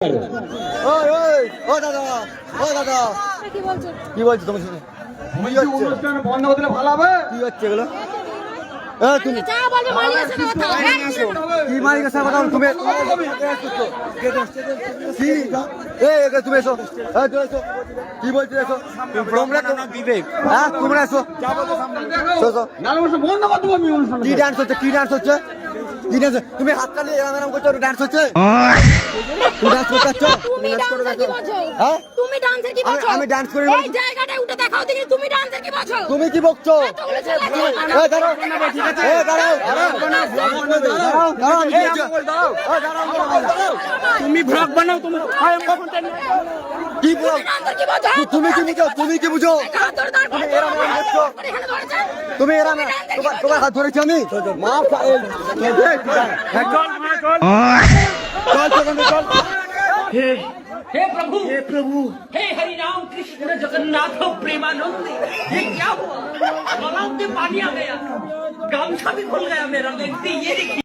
ওই ওই ও দাদা কি বলছো তোমার সাথে অনুষ্ঠান বন্ধ করতে ভালো হবে। কি হচ্ছে এগুলো তুমি যা বলবে মালিকের সাথে কথা হবে। কি মালিকের সাথে কথা বলো তুমি তুমি এসো তুমি এসো কি বলছো এসো তোমরা বিবেক হ্যাঁ তোমরা এসো বন্ধ করতে হবে অনুষ্ঠান। কি ডান্স হচ্ছে কি ডান্স হচ্ছে কি ডান্স তুমি হাত চালিয়ে এরম করছো ডান্স হচ্ছে তুমি ডান্স করতে তুমি ডান্সার কি বোঝো? হ্যাঁ তুমি ডান্সার কি বোঝো? আমি ডান্স করি এই জায়গাটায় উঠে দেখাও দেখি তুমি ডান্সার কি বোঝো? তুমি কি বকছো এতগুলো ছেলে আছে। এই দাঁড়াও এই দাঁড়াও দাঁড়াও তুমি ব্লগ বানাও তুমি কি ব্লগ ডান্সার কি বোঝো? তুমি কি বুঝো হাত ধরে দাঁড় করো। এরম করছো এখানে ধরেছে। তুমি এরম তোমার হাত ধরেছি আমি মার চল हे प्रभु हे हरि राम कृष्ण जगन्नाथ प्रेमानंद ये क्या हुआ? गलाव में पानी आ गया, गामछा भी खुल गया मेरा। देखते ये देखिए।